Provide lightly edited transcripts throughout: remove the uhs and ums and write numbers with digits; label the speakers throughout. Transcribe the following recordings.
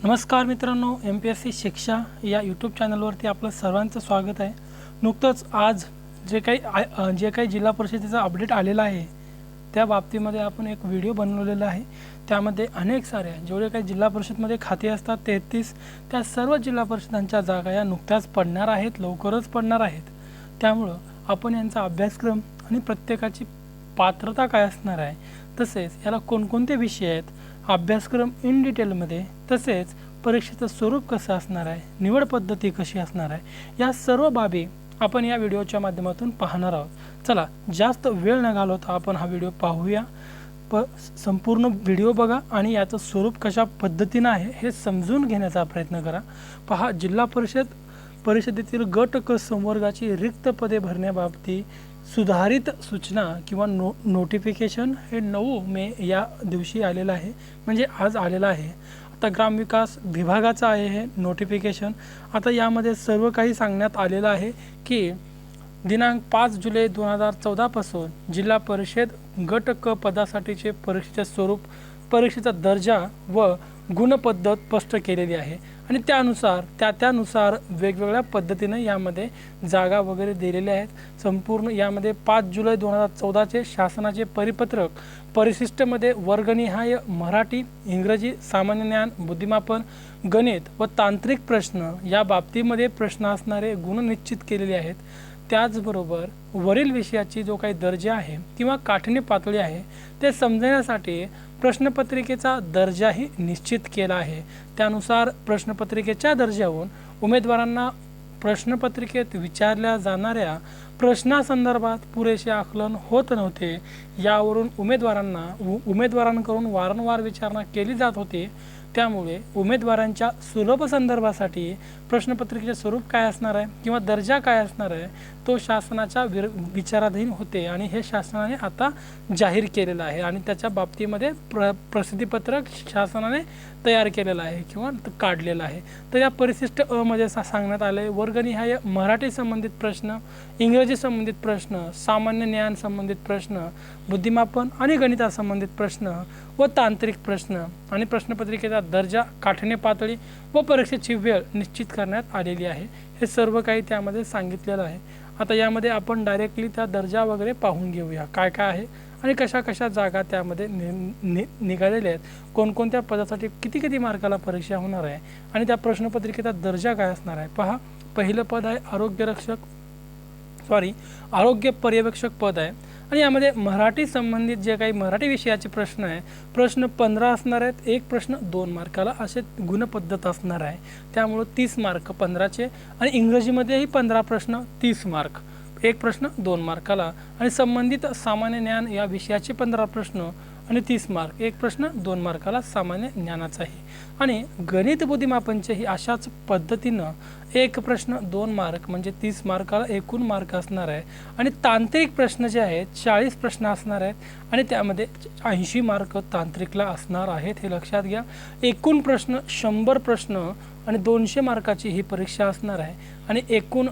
Speaker 1: नमस्कार मित्रांनो, MPSC शिक्षा या यूट्यूब चॅनलवरती आपलं सर्वांचं स्वागत आहे। नुकतंच आज जे काही जिल्हा परिषदेचा अपडेट आलेला आहे त्या बाबतीमध्ये आपण एक व्हिडिओ बनवलेला आहे। त्यामध्ये अनेक साऱ्या जेवढे काही जिल्हा परिषदमध्ये खाते असतात 33 त्या सर्व जिल्हा परिषदांच्या जागा या नुकत्याच पडणार आहेत, लवकरच पडणार आहेत। त्यामुळे आपण यांचा अभ्यासक्रम आणि प्रत्येकाची पात्रता काय असणार आहे, तसेच याला कोणकोणते विषय आहेत, अभ्यासक्रम इन डिटेलमध्ये, तसेच परीक्षेचं स्वरूप कसं असणार आहे, निवड पद्धती कशी असणार आहे, या सर्व बाबी आपण या व्हिडिओच्या माध्यमातून पाहणार आहोत। चला जास्त वेळ न घालवता आपण हा व्हिडिओ पाहूया। संपूर्ण व्हिडिओ बघा आणि याचं स्वरूप कशा पद्धतीने आहे हे समजून घेण्याचा प्रयत्न करा। पहा, जिल्हा परिषदेतील गट क संवर्गाची रिक्त पदे भरण्याबाबती सुधारित सूचना किंवा नोटिफिकेशन हे 9 मे या दिवशी आलेलं आहे, म्हणजे आज आलेलं आहे। आता ग्रामविकास विभागाचं आहे हे नोटिफिकेशन। आता यामध्ये सर्व काही सांगण्यात आलेलं आहे की दिनांक 5 जुलै 2014 पासून जिल्हा परिषद गट क पदासाठीचे परीक्षेचे स्वरूप, परीक्षेचा दर्जा व गुणपद्धत स्पष्ट केलेली आहे आणि त्यानुसार वेगवेगळ्या पद्धतीने यामध्ये जागा वगैरे दिलेल्या आहेत। संपूर्ण यामध्ये 5 जुलै 2014 चे शासनाचे परिपत्रक परिशिष्टमध्ये वर्गनिहाय मराठी, इंग्रजी, सामान्य ज्ञान, बुद्धिमापन, गणित व तांत्रिक प्रश्न या बाबतीमध्ये प्रश्न असणारे गुण निश्चित केलेले आहेत। त्याचबरोबर वरील विषयाची जो काही दर्जा आहे किंवा काठिण्य पातळी आहे ते समजण्यासाठी प्रश्नपत्रिकेचा दर्जाही निश्चित केला आहे। त्यानुसार प्रश्नपत्रिकेच्या दर्जावरून उमेदवारांना प्रश्नपत्रिकेत विचारल्या जाणाऱ्या प्रश्नासंदर्भात पुरेसे आकलन होत नव्हते। यावरून उमेदवारांकडून वारंवार विचारणा केली जात होती। त्यामुळे उमेदवारांच्या सुलभ संदर्भासाठी प्रश्नपत्रिकेचे स्वरूप काय असणार आहे किंवा दर्जा काय असणार आहे तो शासनाच्या विचाराधीन होते आणि हे शासनाने आता जाहीर केलेलं आहे आणि त्याच्या बाबतीमध्ये प्रसिद्धीपत्रक शासनाने तयार केलेलं आहे किंवा काढलेलं आहे। तर या परिशिष्ट अ मध्ये सांगण्यात आले वर्गनिहाय मराठी संबंधित प्रश्न, इंग्रजी संबंधित प्रश्न, सामान्य ज्ञान संबंधित प्रश्न, बुद्धिमापन आणि गणितासंबंधित प्रश्न व तांत्रिक प्रश्न आणि प्रश्नपत्रिकेचा दर्जा, काठिण्य पातळी व परीक्षेची वेळ निश्चित करण्यात आलेली आहे। हे सर्व काही त्यामध्ये सांगितलेलं आहे। आता यामध्ये आपण डायरेक्टली त्या दर्जा वगैरे पाहून घेऊया काय काय आहे आणि कशा कशा जागा त्यामध्ये निघालेल्या आहेत, कोणकोणत्या पदासाठी किती किती मार्काला परीक्षा होणार आहे आणि त्या प्रश्नपत्रिकेचा दर्जा काय असणार आहे। पहा, पहिलं पद आहे आरोग्य पर्यवेक्षक पद आहे आणि यामध्ये मराठी संबंधित जे काही मराठी विषयाचे प्रश्न आहे, प्रश्न 15 असणार आहेत, एक प्रश्न 2 मार्काला असे गुणपद्धत असणार आहे। त्यामुळे 30 मार्क 15चे आणि इंग्रजीमध्येही 15 प्रश्न 30 मार्क, एक प्रश्न 2 मार्काला आणि संबंधित सामान्य ज्ञान या विषयाचे 15 प्रश्न आणि 30 मार्क, एक प्रश्न 2 मार्काला सामान्य ज्ञानाचाही आणि गणित बुद्धिमापनचेही अशाच पद्धतीनं एक प्रश्न 2 मार्क म्हणजे 30 मार्काला एकूण मार्क असणार आहे आणि तांत्रिक प्रश्न जे आहेत 40 प्रश्न असणार आहेत आणि त्यामध्ये 80 मार्क तांत्रिकला असणार आहेत, हे लक्षात घ्या। एकूण प्रश्न 100 प्रश्न आणि 200 मार्काची ही परीक्षा असणार आहे आणि एकूण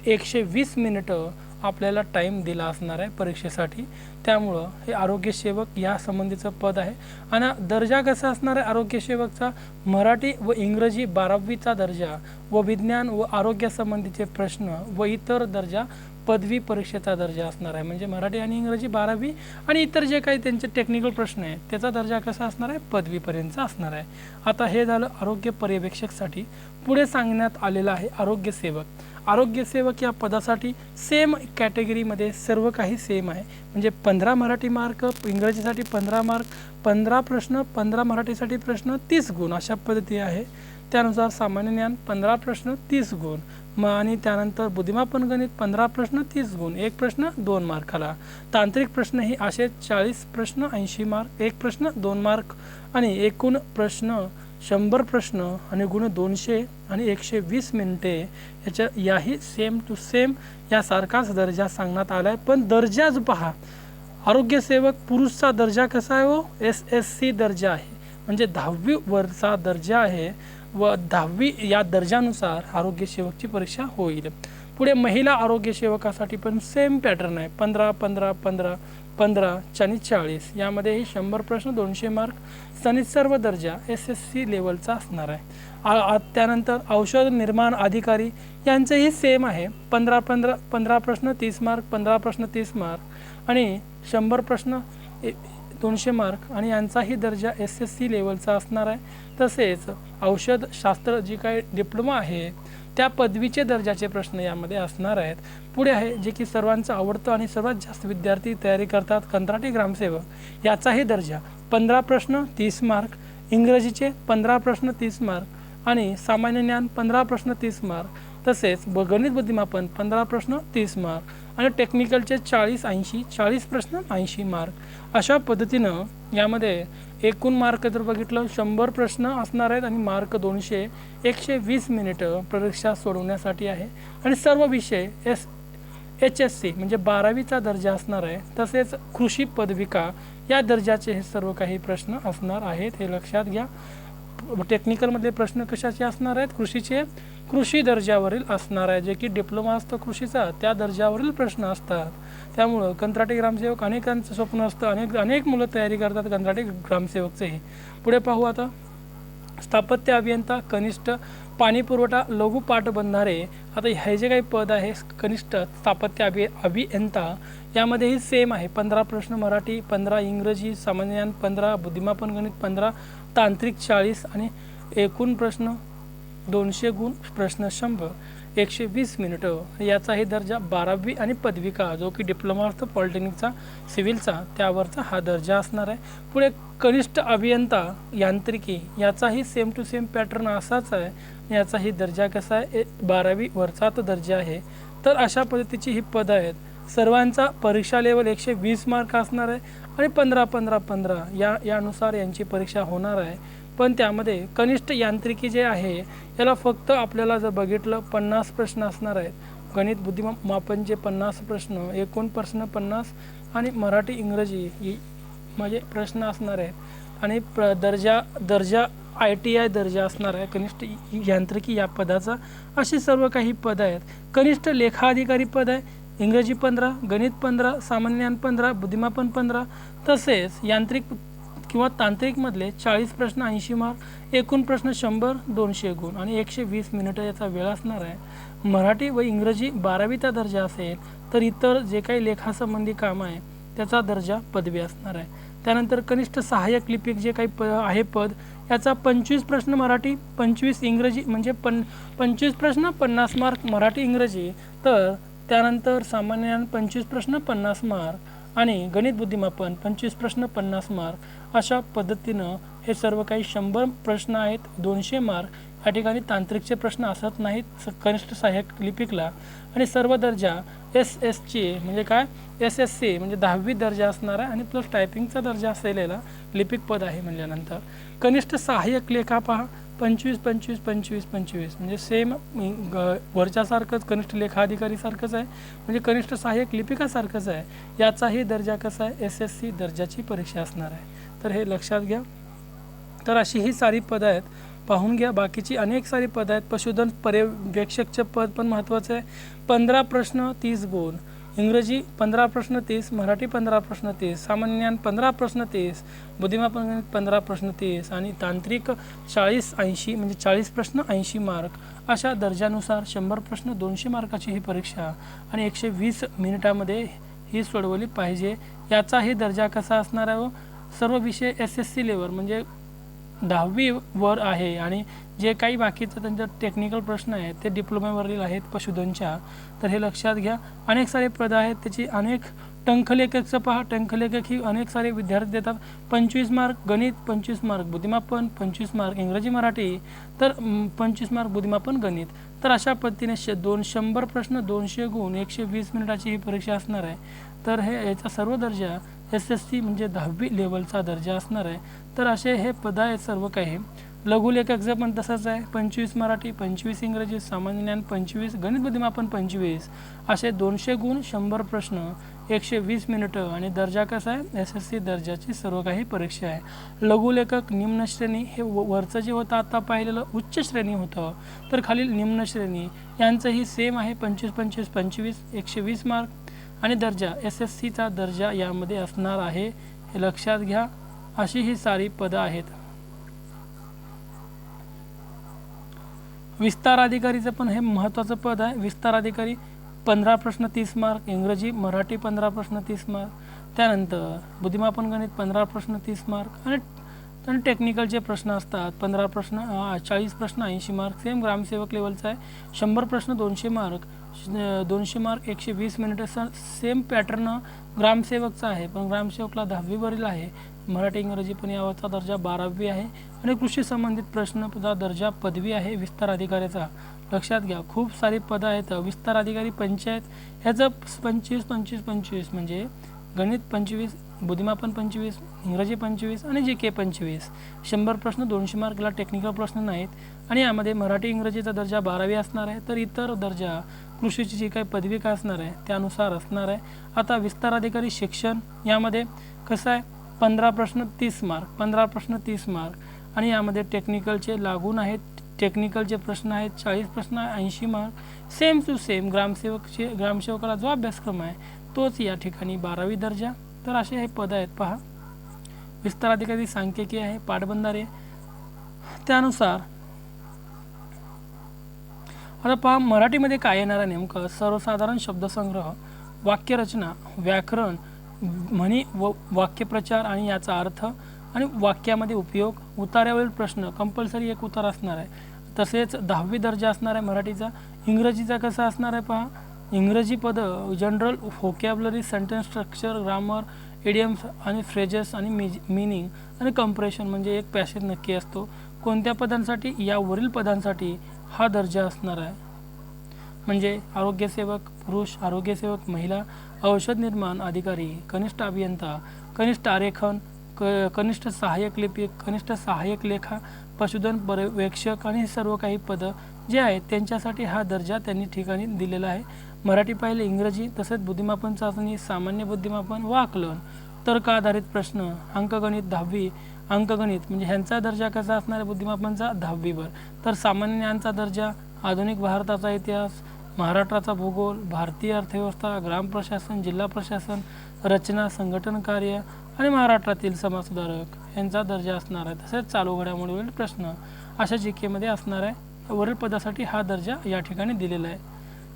Speaker 1: 120 मिनिटं आपल्याला टाईम दिला असणार आहे परीक्षेसाठी। त्यामुळं हे आरोग्य सेवक या संबंधीचं पद आहे आणि दर्जा कसा असणार आहे आरोग्य सेवकचा, मराठी व इंग्रजी 12वीचा दर्जा व विज्ञान व आरोग्य संबंधीचे प्रश्न व इतर दर्जा पदवी परीक्षेचा दर्जा असणार आहे। म्हणजे मराठी आणि इंग्रजी 12वी आणि इतर जे काही त्यांचे टेक्निकल प्रश्न आहेत त्याचा दर्जा कसा असणार आहे, पदवीपर्यंतचा असणार आहे। आता हे झालं आरोग्य पर्यवेक्षकसाठी। पुढे सांगण्यात आलेलं आहे आरोग्य सेवक। आरोग्य सेवक या पदासाठी सेम कॅटेगरीमध्ये सर्व काही सेम आहे, म्हणजे 15 मराठी मार्क, इंग्रजीसाठी 15 मार्क, 15 प्रश्न, 15 मराठीसाठी प्रश्न 30 गुण अशा पद्धती आहे। त्यानुसार सामान्य ज्ञान 15 प्रश्न 30 गुण आणि त्यानंतर बुद्धिमापन गणित 15 प्रश्न 30 गुण, एक प्रश्न 2 मार्काला। तांत्रिक प्रश्न ही असे 40 प्रश्न 80 मार्क, एक प्रश्न 2 मार्क आणि एकूण प्रश्न 100 प्रश्न आणि गुण 200 आणि 120 मिनिटे याही सेम टू सेम यासारखाच दर्जा सांगण्यात आला आहे। पण दर्जा जो पहा, आरोग्य सेवक पुरुषचा दर्जा कसा आहे, SSC दर्जा आहे, म्हणजे 10वी वरचा दर्जा आहे व 10वी या दर्जानुसार आरोग्य सेवकची परीक्षा होईल। पुढे महिला आरोग्य सेवकासाठी पण सेम पॅटर्न आहे, 15 15 15 15 आणि 40 यामध्येही 100 प्रश्न 200 मार्क आणि सर्व दर्जा SSC लेवलचा असणार आहे। त्यानंतर औषध निर्माण अधिकारी यांचंही सेम आहे, 15 प्रश्न 30 मार्क, 15 प्रश्न 30 मार्क आणि 100 प्रश्न 200 मार्क आणि यांचाही दर्जा SSC लेवलचा असणार आहे। तसेच औषधशास्त्र जी काही डिप्लोमा आहे त्या पदवीचे दर्जाचे प्रश्न यामध्ये असणार आहेत। पुढे आहे जे की सर्वांचं आवडतं आणि सर्वात जास्त विद्यार्थी तयारी करतात, कंत्राटी ग्रामसेवक याचाही दर्जा 15 प्रश्न 30 मार्क, इंग्रजीचे 15 प्रश्न 30 मार्क आणि सामान्य ज्ञान 15 प्रश्न 30 मार्क, तसेच गणित बुद्धिमापन 15 प्रश्न 30 मार्क आणि टेक्निकलचे 40 प्रश्न 80 मार्क। अशा पद्धतीनं यामध्ये एकूण मार्क जर बघितलं 100 प्रश्न असणार आहेत आणि मार्क 200, 120 मिनिटं परीक्षा सोडवण्यासाठी आहे आणि सर्व विषय HSC म्हणजे 12वीचा दर्जा असणार आहे। तसेच कृषी पदविका या दर्जाचे हे सर्व काही प्रश्न असणार आहेत, हे लक्षात घ्या। टेक्निकलमधले प्रश्न कशाचे असणार आहेत? कृषी दर्जावरील असणार आहे, जे की डिप्लोमा असतो कृषीचा त्या दर्जावरील प्रश्न असतात। त्यामुळं कंत्राटी ग्रामसेवक अनेकांचं स्वप्न असतं, अनेक मुलं तयारी करतात कंत्राटी ग्रामसेवकचेही। पुढे पाहू आता स्थापत्य अभियंता कनिष्ठ पाणी पुरवठा लघु पाटबंधारे। आता हे जे काही पद आहे कनिष्ठ स्थापत्य अभियंता यामध्येही सेम आहे, 15 प्रश्न मराठी, 15 इंग्रजी, सामान्य ज्ञान 15, बुद्धिमापन गणित 15, तांत्रिक 40 आणि एकूण प्रश्न 200 गुण प्रश्न 100, 120 मिनिटं याचाही दर्जा 12वी आणि पदविका जो की डिप्लोमा असतो पॉलिटेक्निकचा सिव्हिलचा त्यावरचा हा दर्जा असणार आहे। पुढे कनिष्ठ अभियंता यांत्रिकी याचाही सेम टू सेम पॅटर्न असाच आहे, याचाही दर्जा कसा आहे 12वी वरचा तो दर्जा आहे। तर अशा पद्धतीची ही पद आहेत। सर्वांचा परीक्षा लेवल 120 मार्क असणार आहे आणि 15 यानुसार यांची परीक्षा होणार आहे। पण त्यामध्ये कनिष्ठ यांत्रिकी जे आहे याला फक्त आपल्याला जर बघितलं 50 प्रश्न असणार आहेत, गणित बुद्धिमापनचे 50 प्रश्न, एकूण प्रश्न 50 आणि मराठी इंग्रजी म्हणजे प्रश्न असणार आहेत आणि दर्जा ITI दर्जा असणार आहे कनिष्ठ यांत्रिकी या पदाचा। अशी सर्व काही पद आहेत। कनिष्ठ लेखा अधिकारी पद आहे, इंग्रजी 15, गणित 15, सामान्य ज्ञान 15, बुद्धिमापन 15, तसेच यांत्रिक किंवा तांत्रिकमधले 40 प्रश्न 80 मार्क, एकूण प्रश्न 100, 200 गुण आणि 120 मिनिटं याचा वेळ असणार आहे। मराठी व इंग्रजी 12वीचा दर्जा असेल तर इतर जे काही लेखासंबंधी काम आहे त्याचा दर्जा पदवी असणार आहे। त्यानंतर कनिष्ठ सहाय्यक लिपिक जे काही आहे पद याचा 25 प्रश्न मराठी, 25 इंग्रजी म्हणजे 25 प्रश्न 50 मार्क मराठी इंग्रजी, तर त्यानंतर सामान्य ज्ञान 25 प्रश्न 50 मार्क आणि गणित बुद्धिमापन 25 प्रश्न 50 मार्क। अशा पद्धतीनं हे सर्व काही 100 प्रश्न आहेत, 200 मार्क। या ठिकाणी तांत्रिकचे प्रश्न असत नाहीत कनिष्ठ सहाय्यक लिपिकला आणि सर्व दर्जा SSC म्हणजे काय SSC म्हणजे 10वी दर्जा असणार आहे आणि प्लस टायपिंगचा दर्जा असलेला लिपिक पद आहे म्हणल्यानंतर कनिष्ठ सहाय्यक लेखा पहा 25 म्हणजे सेम वरच्यासारखंच कनिष्ठ लेखा अधिकारी सारखंच आहे, म्हणजे कनिष्ठ सहाय्यक लिपिकासारखंच आहे। याचाही दर्जा कसा आहे SSC दर्जाची परीक्षा असणार आहे, तर हे लक्षात घ्या। तर अशी ही सारी पदं आहेत, पाहून घ्या। बाकीची अनेक सारी पदं आहेत। पशुधन पर्यवेक्षकचे पद पण महत्त्वाचं आहे, 15 प्रश्न 30 गुण, इंग्रजी 15 प्रश्न 30, मराठी 15 प्रश्न 30, सामान्य ज्ञान 15 प्रश्न 30, बुद्धिमापन गणित 15 प्रश्न 30 आणि तांत्रिक 40-80 म्हणजे 40 प्रश्न 80 मार्क। अशा दर्जानुसार 100 प्रश्न 200 मार्काची ही परीक्षा आणि 120 मिनिटामध्ये ही सोडवली पाहिजे। याचाही दर्जा कसा असणार आहे? सर्व विषय SSC लेवल म्हणजे 10वी वर आहे आणि जे काही बाकीचं त्यांचं टेक्निकल प्रश्न आहेत ते डिप्लोमावरील आहेत पशुधनच्या, तर हे लक्षात घ्या। अनेक सारे पदं आहेत, त्याची अनेक टंकलेखकचं पहा, टंकलेखक ही अनेक सारे विद्यार्थी देतात, 25 मार्क गणित, 25 मार्क बुद्धिमापन, 25 मार्क इंग्रजी मराठी, तर 25 मार्क बुद्धिमापन गणित। तर अशा पद्धतीने 100 प्रश्न 200 गुण 120 मिनिटाची ही परीक्षा असणार आहे। तर हे याचा सर्व दर्जा SSC म्हणजे 10वी लेवलचा दर्जा असणार आहे। तर असे हे पद आहेत सर्व काही। लघुलेखकचं पण तसंच आहे, 25 मराठी, 25 इंग्रजी, सामान्य ज्ञान 25, गणित बुद्धिमापन 25, असे 200 गुण 100 प्रश्न 120 मिनिटं आणि दर्जा कसा आहे SSC दर्जाची सर्व काही परीक्षा आहे। लघुलेखक निम्न श्रेणी हे वरचं जे होतं आता पाहिलेलं उच्च श्रेणी होतं, तर खालील निम्न श्रेणी यांचंही सेम आहे, 25 120 120 मार्क आणि दर्जा SSCचा दर्जा यामध्ये असणार आहे, हे लक्षात घ्या. अशी ही सारी पदं आहेत. विस्तार अधिकारीचं पण हे महत्त्वाचं पद आहे. विस्तार अधिकारी 15 प्रश्न 30 मार्क, इंग्रजी मराठी 15 प्रश्न 30 मार्क, त्यानंतर बुद्धिमापन गणित 15 प्रश्न 30 मार्क आणि टेक्निकलचे प्रश्न असतात 15 प्रश्न 40 प्रश्न 80 मार्क. सेम ग्रामसेवक लेवलचा आहे. 100 प्रश्न 200 मार्क, 200 मार्क 120 मिनिटं. सेम पॅटर्न ग्रामसेवकचा आहे, पण ग्रामसेवकला 10वी वरील आहे. मराठी इंग्रजी पण यावरचा दर्जा 12वी आहे आणि कृषी संबंधित प्रश्नचा दर्जा पदवी आहे विस्तार अधिकाऱ्याचा. लक्षात घ्या, खूप सारी पदं आहेत. विस्तार अधिकारी पंचायत ह्याचं 25 25 25 म्हणजे गणित 25, बुद्धिमापन 25, इंग्रजी 25 आणि GK 25. 100 प्रश्न 200 मार्कला टेक्निकल प्रश्न नाहीत आणि यामध्ये मराठी इंग्रजीचा दर्जा 12वी असणार आहे. तर इतर दर्जा कृषीची जी काही पदवी काय असणार आहे त्यानुसार असणार आहे. आता विस्तार अधिकारी शिक्षण यामध्ये कसं आहे, 15 प्रश्न 30 मार्क, 15 प्रश्न 30 मार्क आणि यामध्ये टेक्निकलचे लागून आहेत. टेक्निकलचे प्रश्न आहेत 40 प्रश्न 80 मार्क. सेम टू सेम ग्रामसेवकाला जो अभ्यासक्रम आहे तोच या ठिकाणी 12वी दर्जा. तर असे हे पद आहेत. पहा, विस्तार अधिकारी सांख्यिकी आहे, पाटबंधारे. त्यानुसार आता पहा मराठीमध्ये काय येणार आहे नेमकं. सर्वसाधारण शब्दसंग्रह, वाक्यरचना, व्याकरण, म्हणी व वाक्यप्रचार आणि याचा अर्थ आणि वाक्यामध्ये उपयोग. उतार्यावरील प्रश्न कंपल्सरी एक उतार असणार आहे. तसेच 10वी दर्जा असणार आहे मराठीचा. इंग्रजीचा कसा असणार आहे पहा, इंग्रजी पदं general vocabulary, sentence structure, grammar, idioms आणि फ्रेजेस आणि मिनिंग आणि कंप्रेशन म्हणजे एक पॅसेज नक्की असतो. कोणत्या पदांसाठी, यावरील पदांसाठी हा दर्जा असणार आहे. म्हणजे आरोग्यसेवक पुरुष, आरोग्यसेवक महिला, औषध निर्माण अधिकारी, कनिष्ठ अभियंता, कनिष्ठ आरेखन, कनिष्ठ सहाय्यक लिपिक, कनिष्ठ सहाय्यक लेखा, पशुधन पर्यवेक्षक आणि सर्व काही पदं जे आहेत त्यांच्यासाठी हा दर्जा त्यांनी ठिकाणी दिलेला आहे. मराठी पाहिले, इंग्रजी, तसेच बुद्धिमापन चाचणी, सामान्य बुद्धिमापन व आकलन, तर्क आधारित प्रश्न, अंकगणित 10वी, अंकगणित म्हणजे ह्यांचा दर्जा कसा असणार आहे बुद्धिमापनचा 10वीवर. तर सामान्य ज्ञानचा दर्जा, आधुनिक भारताचा इतिहास, महाराष्ट्राचा भूगोल, भारतीय अर्थव्यवस्था, ग्रामप्रशासन, जिल्हा प्रशासन, रचना, संघटन कार्य आणि महाराष्ट्रातील समाजसुधारक यांचा दर्जा असणार आहे. तसेच चालू घडामोडीवरील प्रश्न अशा GK मध्ये असणार आहे. वरील पदासाठी हा दर्जा या ठिकाणी दिलेला आहे.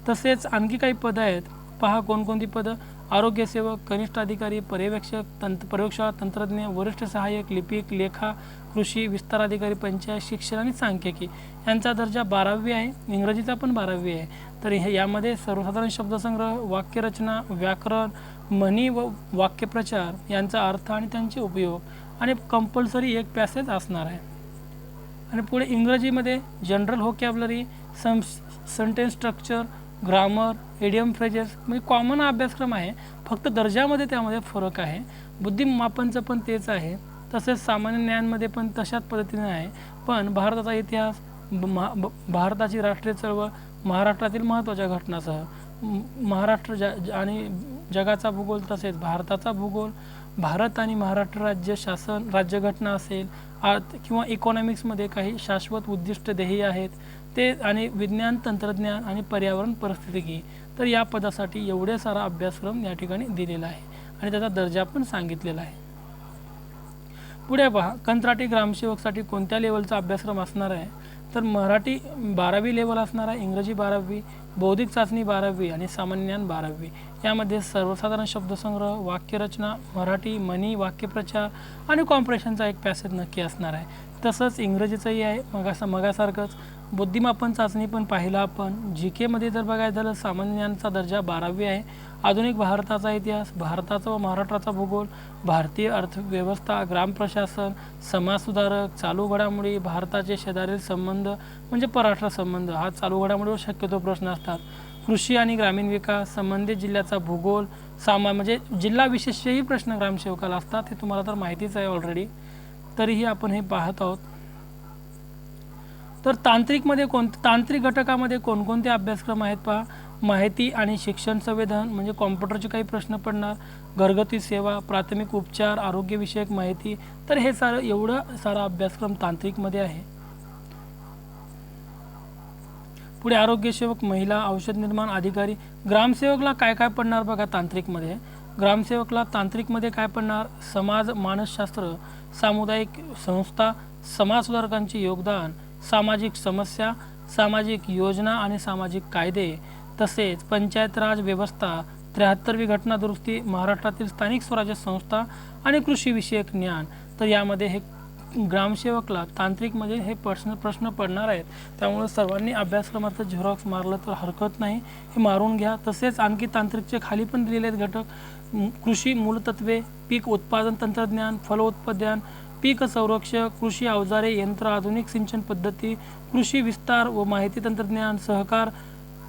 Speaker 1: तसेच आणखी काही पदं आहेत. पहा कोणकोणती पदं, आरोग्यसेवक, कनिष्ठ अधिकारी, पर्यवेक्षक, प्रयोगशाळा तंत्रज्ञ, वरिष्ठ सहाय्यक, लिपिक, लेखा, कृषी, विस्तार अधिकारी, पंचायत, शिक्षण आणि सांख्यिकी यांचा दर्जा 12वी आहे. इंग्रजीचा पण 12वी आहे. तर यामध्ये सर्वसाधारण शब्दसंग्रह, वाक्यरचना, व्याकरण, म्हणी व वाक्यप्रचार यांचा अर्थ आणि त्यांचे उपयोग आणि कंपल्सरी एक पॅसेज असणार आहे. आणि पुढे इंग्रजीमध्ये general vocabulary, sentence structure, grammar, idiom phrases म्हणजे कॉमन अभ्यासक्रम आहे. फक्त दर्जामध्ये त्यामध्ये फरक आहे. बुद्धिमापनचं पण तेच आहे. तसेच सामान्य ज्ञानमध्ये पण तशाच पद्धतीने आहे. पण भारताचा इतिहास, भारताची राष्ट्रीय चळवळ, महाराष्ट्रातील महत्त्वाच्या घटनासह महाराष्ट्र आणि जगाचा भूगोल, तसेच भारताचा भूगोल, भारत आणि महाराष्ट्र राज्य शासन, राज्यघटना असेल किंवा इकॉनॉमिक्समध्ये काही शाश्वत उद्दिष्ट ध्येय आहेत ते, आणि विज्ञान, तंत्रज्ञान आणि पर्यावरण परिस्थितिकी. तर या पदासाठी एवढे सारा अभ्यासक्रम या ठिकाणी दिलेला आहे आणि त्याचा दर्जा पण सांगितलेला आहे. पुढे पहा, कंत्राटी ग्रामसेवकसाठी कोणत्या लेवलचा अभ्यासक्रम असणार आहे. तर मराठी 12वी लेवल असणार आहे, इंग्रजी 12वी, बौद्धिक चाचणी 12वी आणि सामान्य ज्ञान 12वी. यामध्ये सर्वसाधारण शब्दसंग्रह, वाक्यरचना, मराठी, म्हणी, वाक्यप्रचार आणि कॉम्प्रेशनचा एक पॅसेज नक्की असणार आहे. तसंच इंग्रजीचंही आहे मगासारखंच. बुद्धिमापन चाचणी पण पाहिलं आपण. GK मध्ये जर बघायचं झालं सामान्य ज्ञानचा दर्जा 12वी आहे. आधुनिक भारताचा इतिहास, भारताचा व महाराष्ट्राचा भूगोल, भारतीय अर्थव्यवस्था, ग्रामप्रशासन, समाजसुधारक, चालू घडामोडी, भारताचे शेजारील संबंध म्हणजे परराष्ट्र संबंध, हा चालू घडामोडीवर शक्यतो प्रश्न असतात. कृषी आणि ग्रामीण विकास, संबंधित जिल्ह्याचा भूगोल, म्हणजे जिल्हा विशेषही प्रश्न ग्रामसेवकाला असतात. हे तुम्हाला तर माहितीच आहे ऑलरेडी, तरीही आपण हे पाहत आहोत. तर तांत्रिक घटकामध्ये कोणकोणते अभ्यासक्रम आहेत पहा. माहिती आणि शिक्षण संवेदन म्हणजे कॉम्प्युटरचे काही प्रश्न पडणार, घरगुती सेवा, प्राथमिक उपचार, आरोग्यविषयक माहिती. तर हे एवढा सारा अभ्यासक्रम तांत्रिकमध्ये आहे. पुढे आरोग्यसेवक, महिला, औषध निर्माण अधिकारी. ग्रामसेवकला काय काय पडणार बघा तांत्रिकमध्ये. ग्रामसेवकला तांत्रिकमध्ये काय पडणार, समाज मानसशास्त्र, सामुदायिक संस्था, समाजसुधारकांचे योगदान, सामाजिक समस्या, सामाजिक योजना आणि सामाजिक कायदे, तसेच पंचायत राज व्यवस्था, 73वी घटना दुरुस्ती, महाराष्ट्रातील स्थानिक स्वराज्य संस्था आणि कृषीविषयक ज्ञान. तर यामध्ये हे ग्रामसेवकला तांत्रिकमध्ये हे प्रश्न पडणार आहेत. त्यामुळे सर्वांनी अभ्यासक्रमाचं झेरॉक्स मारलं तर हरकत नाही, हे मारून घ्या. तसेच आणखी तांत्रिकचे खाली पण दिलेले आहेत घटक. कृषी मूलतत्वे, पीक उत्पादन तंत्रज्ञान, फलोत्पादन, पीक संरक्षण, कृषी अवजारे, यंत्र, आधुनिक सिंचन पद्धती, कृषी विस्तार व माहिती तंत्रज्ञान, सहकार,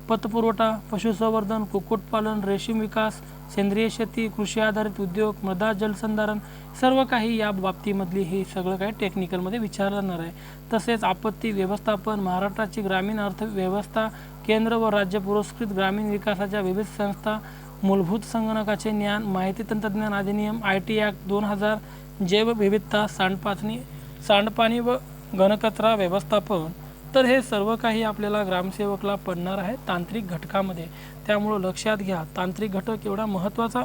Speaker 1: पतपुरवठा, पशुसंवर्धन, कुक्कुटपालन, रेशीम विकास, सेंद्रिय शेती, कृषी आधारित उद्योग, मृदा जलसंधारण, सर्व काही या बाबतीमधली हे सगळं काही टेक्निकलमध्ये विचारलं जाणार आहे. तसेच आपत्ती व्यवस्थापन, महाराष्ट्राची ग्रामीण अर्थव्यवस्था, केंद्र व राज्य पुरस्कृत ग्रामीण विकासाच्या विविध संस्था, मूलभूत संगणकाचे ज्ञान, माहिती तंत्रज्ञान अधिनियम, IT ॲक्ट 2000, जैवविविधता, सांडपाणी व घनकचरा व्यवस्थापन. तर हे सर्व काही आपल्याला ग्रामसेवकला पडणार आहे तांत्रिक घटकामध्ये. त्यामुळं लक्षात घ्या, तांत्रिक घटक एवढा महत्त्वाचा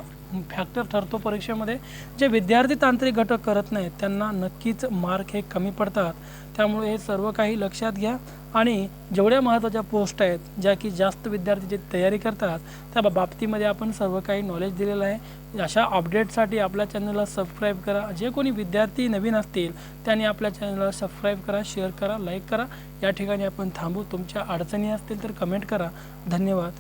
Speaker 1: फॅक्टर ठरतो परीक्षेमध्ये. जे विद्यार्थी तांत्रिक घटक करत नाहीत त्यांना नक्कीच मार्क हे कमी पडतात. त्यामुळे हे सर्व काही लक्षात घ्या. आणि जेवढ्या महत्त्वाच्या पोस्ट आहेत ज्या की जास्त विद्यार्थी जे तयारी करतात त्या बाबतीमध्ये आपण सर्व काही नॉलेज दिलेलं आहे. अशा अपडेटसाठी आपल्या चॅनलला सबस्क्राईब करा. जे कोणी विद्यार्थी नवीन असतील त्यांनी आपल्या चॅनलला सबस्क्राईब करा, शेअर करा, लाईक करा. या ठिकाणी आपण थांबू. तुमच्या अडचणी असतील तर कमेंट करा. धन्यवाद.